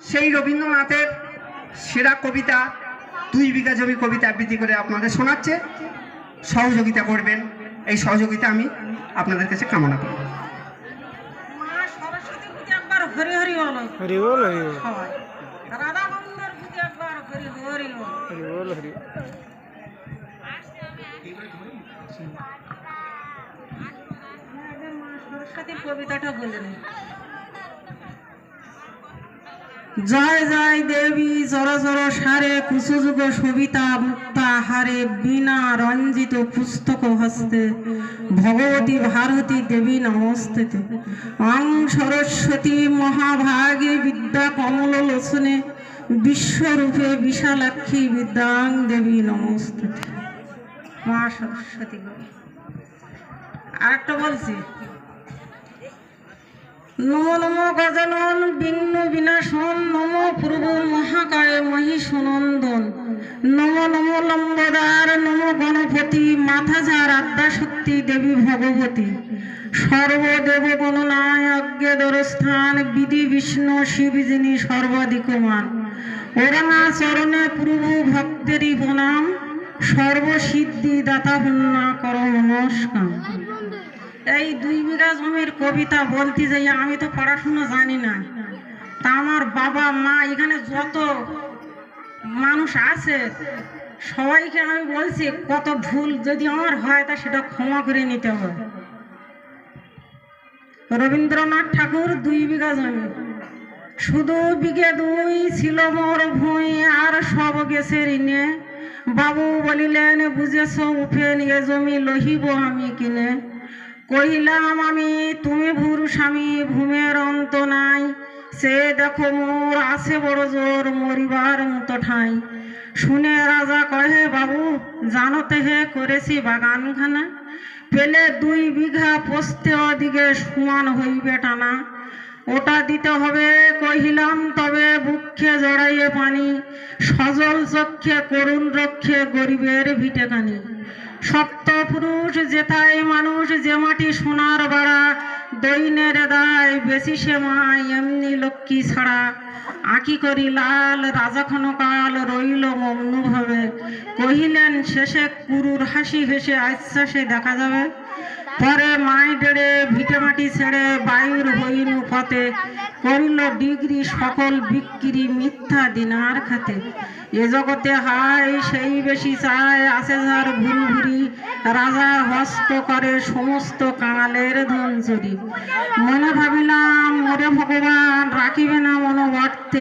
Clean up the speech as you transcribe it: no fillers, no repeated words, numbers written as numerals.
সেই রবীন্দ্রনাথের সেরা কবিতা 2 বিঘা জমি কবিতা আবৃত্তি করে আপনাদের শোনাচ্ছে। সহযোগিতা করবেন, এই সহযোগিতা আমি আপনাদের কাছে কামনা করি। মা সরস্বতীর প্রতি একবার হরি হরি বলো। হরি বল হরি বল সবাই রাধা গোবিন্দের প্রতি একবার হরি হরি বলো। হরি বল হরি মা সরস্বতীর কবিতাটা বলে নেই। জয় জয় দেবী সরসর সারে কুসুযুগ সবিতা মুক্তা হারে বীণা রঞ্জিত পুস্তক হস্তে ভগবতী ভারতী দেবী নমস্তে। অং সরস্বতী মহাভাগে বিদ্যা কমল লোচনে বিশ্বরূপে বিশালাক্ষী বিদ্যাং দেবী নমস্তে। মা সরস্বতী। আরেকটা বলছি, নমো নমো গজানন বিঘ্ন বিনাশন নমো প্রভু মহাকায় মহিষনন্দন নমো নমো লম্বদার নমো গণপতি মাথা যার আদ্যা শক্তি দেবী ভগবতী সর্বদেব গণনায় অজ্ঞে দরস্থান বিধি বিষ্ণু শিব যিনি সর্বাধিকমান ওরাঙা চরণে প্রভু ভক্তেরই প্রণাম সর্বসিদ্ধি দাতা পুণ্যা কর নমস্কার। এই 2 বিঘা জমির কবিতা বলতে যাই, আমি তো পড়াশোনা জানি না, তা আমার বাবা মা এখানে যত মানুষ আছে সবাইকে আমি বলছি কত ভুল যদি আমার হয় তা সেটা ক্ষমা করে নিতে হবে। রবীন্দ্রনাথ ঠাকুর 2 বিঘা জমি, শুধু বিঘে 2 ছিল মোর ভূমি আর সব গেছে ঋণে বাবু বলিলেন বুঝেছ উফেন এ জমি লহিব আমি কিনে কহিলাম আমি তুমি ভুর স্বামী ভূমের অন্ত নাই সে দেখো মোর আছে বড় জোর মরিবার মতো ঠাই শুনে রাজা কহে বাবু জানতে হে করেছি বাগানখানা পেলে 2 বিঘা পোস্তে ওদিকে সমান হইবে টানা ওটা দিতে হবে কহিলাম তবে বুকে জড়াইয়ে পানি সজল চক্ষে করুণ রক্ষে গরিবের ভিটেখানি সপ্ত পুরুষ যেথায় মানুষ যে মাটি সোনার বাড়া দৈনের দায় বেশি সে মায় এমনি লক্ষ্মী ছাড়া আঁকি করি লাল রাজা ক্ষণকাল রইল মগ্নভাবে কহিলেন শেষে কুরুর হাসি হেসে আশ্বাসে দেখা যাবে পরে মাই ডেড়ে ভিটে মাটি ছেড়ে বায়ুর হইনু পথে করিল ডিগ্রি সকল বিক্রি মিথ্যা দিনার খাতে এ জগতে হায় সেই বেশি চায় আসে যার ভুরি ভুরি রাজা হস্ত করে সমস্ত কাঙালের ধন চুরি মনে ভাবিলাম ওরে ভগবান রাখিবে না মনোবর্তে